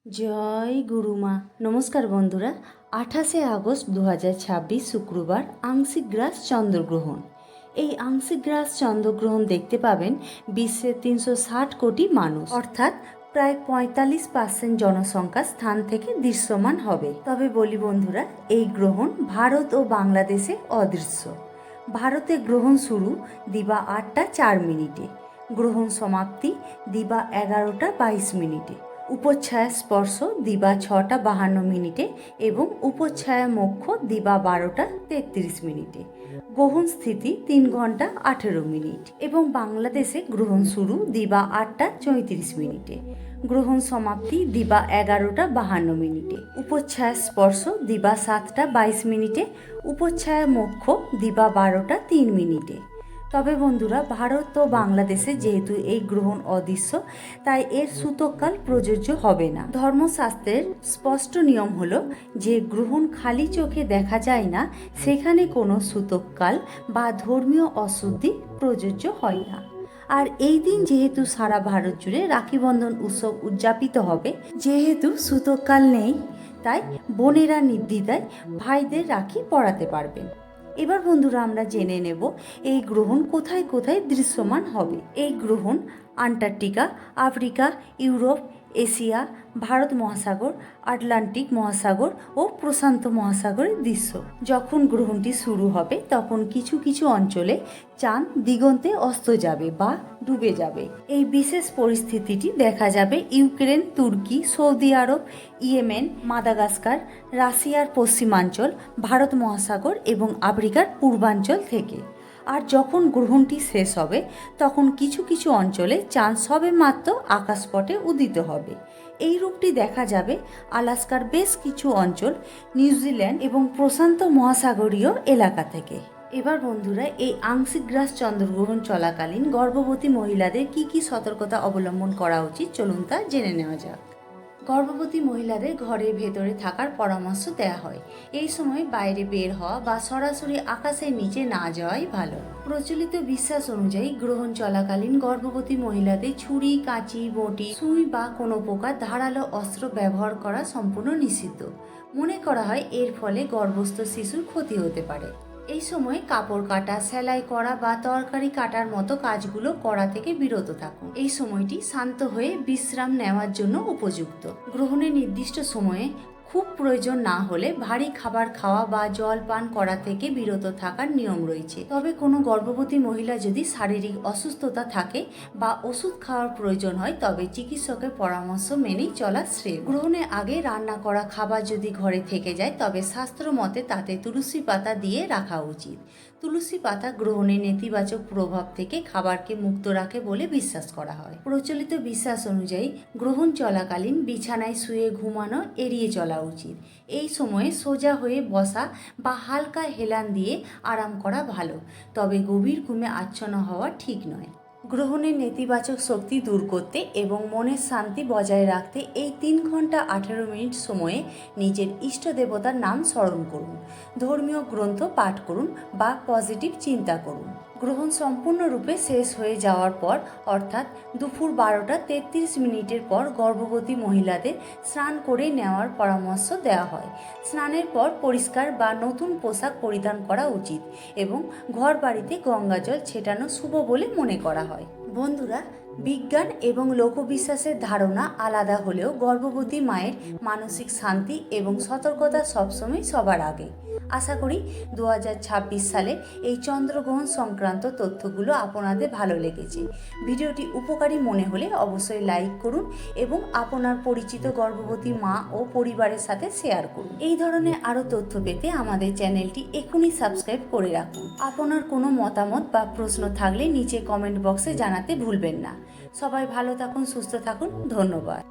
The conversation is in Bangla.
জয় গুরুমা। নমস্কার বন্ধুরা। 28শে আগস্ট 2026 শুক্রবার আংশিক গ্রাস চন্দ্রগ্রহণ। এই আংশিক গ্রাস চন্দ্রগ্রহণ দেখতে পাবেন বিশ্বের 360 কোটি মানুষ, অর্থাৎ প্রায় 45% জনসংখ্যার স্থান থেকে দৃশ্যমান হবে। তবে বলি বন্ধুরা, এই গ্রহণ ভারত ও বাংলাদেশে অদৃশ্য। ভারতে গ্রহণ শুরু দিবা 8টা 4 মিনিটে, গ্রহণ সমাপ্তি দিবা 11টা 22 মিনিটে, উপচ্ছায়া স্পর্শ দিবা 6টা 52 মিনিটে এবং উপচ্ছায়া মোক্ষ দিবা 12টা 33 মিনিটে। গ্রহণ স্থিতি 3 ঘন্টা 18 মিনিট এবং বাংলাদেশে গ্রহণ শুরু দিবা 8টা 34 মিনিটে, গ্রহণ সমাপ্তি দিবা 11টা 52 মিনিটে, উপচ্ছায়া স্পর্শ দিবা 7টা 22 মিনিটে, উপচ্ছায়া মোক্ষ দিবা 12টা 3 মিনিটে। তবে বন্ধুরা, ভারত ও বাংলাদেশে যেহেতু এই গ্রহণ অদৃশ্য, তাই এর সূতককাল প্রযোজ্য হবে না। ধর্মশাস্ত্রের স্পষ্ট নিয়ম হলো যে গ্রহণ খালি চোখে দেখা যায় না, সেখানে কোনো সূতককাল বা ধর্মীয় অশুদ্ধি প্রযোজ্য হয় না। আর এই দিন যেহেতু সারা ভারত জুড়ে রাখি বন্ধন উৎসব উদযাপিত হবে, যেহেতু সূতককাল নেই, তাই বোনেরা নির্দ্বিধায় ভাইদের রাখি পরাতে পারবেন। এবার বন্ধুরা, আমরা জেনে নেব এই গ্রহণ কোথায় কোথায় দৃশ্যমান হবে। এই গ্রহণ Antarctica, Africa, Europe, Asia, Bharat মহাসাগর, আটলান্টিক মহাসাগর ও প্রশান্ত মহাসাগরের দৃশ্য। যখন গ্রহণটি শুরু হবে তখন কিছু কিছু অঞ্চলে চাঁদ দিগন্তে অস্ত যাবে বা ডুবে যাবে। এই বিশেষ পরিস্থিতিটি দেখা যাবে ইউক্রেন, তুর্কি, সৌদি আরব, ইয়েমেন, মাদাগাস্কার, রাশিয়ার পশ্চিমাঞ্চল, ভারত মহাসাগর এবং আফ্রিকার পূর্বাঞ্চল থেকে। আর যখন গ্রহণটি শেষ হবে তখন কিছু কিছু অঞ্চলে চাঁদ সবে মাত্র আকাশপটে উদিত হবে। এই রূপটি দেখা যাবে আলাস্কার বেশ কিছু অঞ্চল, নিউজিল্যান্ড এবং প্রশান্ত মহাসাগরীয় এলাকা থেকে। এবার বন্ধুরা, এই আংশিক গ্রাস চন্দ্রগ্রহণ চলাকালীন গর্ভবতী মহিলাদের কি কি সতর্কতা অবলম্বন করা উচিত, চলুন তা জেনে নেওয়া যাক। গর্ভবতী মহিলাদের ঘরের ভেতরে থাকার পরামর্শ দেওয়া হয়। এই সময় বাইরে বের হওয়া বা সরাসরি আকাশের নিচে না যাওয়াই ভালো। প্রচলিত বিশ্বাস অনুযায়ী গ্রহণ চলাকালীন গর্ভবতী মহিলাদের ছুরি, কাঁচি, বঁটি, সুই বা কোনো প্রকার ধারালো অস্ত্র ব্যবহার করা সম্পূর্ণ নিষিদ্ধ। মনে করা হয় এর ফলে গর্ভস্থ শিশুর ক্ষতি হতে পারে। এই সময় কাপড় কাটা, সেলাই করা বা তরকারি কাটার মতো কাজগুলো করা থেকে বিরত থাকুন। এই সময়টি শান্ত হয়ে বিশ্রাম নেওয়ার জন্য উপযুক্ত। গ্রহণের নির্দিষ্ট সময়ে খুব প্রয়োজন না হলে ভারী খাবার খাওয়া বা জল পান করা থেকে বিরত থাকার নিয়ম রয়েছে। তবে কোনো গর্ভবতী মহিলা যদি শারীরিক অসুস্থতা থাকে বা ওষুধ খাওয়ার প্রয়োজন হয়, তবে চিকিৎসকের পরামর্শ মেনেই চলা শ্রেয়। গ্রহণের আগে রান্না করা খাবার যদি ঘরে থেকে যায়, তবে শাস্ত্র মতে তাতে তুলসী পাতা দিয়ে রাখা উচিত। তুলসী পাতা গ্রহণের নেতিবাচক প্রভাব থেকে খাবারকে মুক্ত রাখে বলে বিশ্বাস করা হয়। প্রচলিত বিশ্বাস অনুযায়ী গ্রহণ চলাকালীন বিছানায় শুয়ে ঘুমানো এড়িয়ে চলা উচিত। এই সময়ে সোজা হয়ে বসা বা হালকা হেলান দিয়ে আরাম করা ভালো, তবে গভীর ঘুমে আচ্ছন্ন হওয়া ঠিক নয়। গ্রহণের নেতিবাচক শক্তি দূর করতে এবং মনের শান্তি বজায় রাখতে এই 3 ঘন্টা 18 মিনিট সময়ে নিজের ইষ্ট দেবতার নাম স্মরণ করুন, ধর্মীয় গ্রন্থ পাঠ করুন বা পজিটিভ চিন্তা করুন। গ্রহণ সম্পূর্ণরূপে শেষ হয়ে যাওয়ার পর, অর্থাৎ দুপুর 12টা 33 মিনিটের পর গর্ভবতী মহিলাদের স্নান করে নেওয়ার পরামর্শ দেওয়া হয়। স্নানের পর পরিষ্কার বা নতুন পোশাক পরিধান করা উচিত এবং ঘর বাড়িতে গঙ্গাজল ছেটানো শুভ বলে মনে করা হয়। বন্ধুরা, বিজ্ঞান এবং লোকবিশ্বাসের ধারণা আলাদা হলেও গর্ভবতী মায়ের মানসিক শান্তি এবং সতর্কতা সবসময় সবার আগে। আশা করি 2026 সালে এই চন্দ্রগ্রহণ সংক্রান্ত তথ্যগুলো আপনাদের ভালো লেগেছে। ভিডিওটি উপকারী মনে হলে অবশ্যই লাইক করুন এবং আপনার পরিচিত গর্ভবতী মা ও পরিবারের সাথে শেয়ার করুন। এই ধরনের আরও তথ্য পেতে আমাদের চ্যানেলটি এখনই সাবস্ক্রাইব করে রাখুন। আপনার কোনো মতামত বা প্রশ্ন থাকলে নিচে কমেন্ট বক্সে জানাতে ভুলবেন না। সবাই ভালো থাকুন, সুস্থ থাকুন। ধন্যবাদ।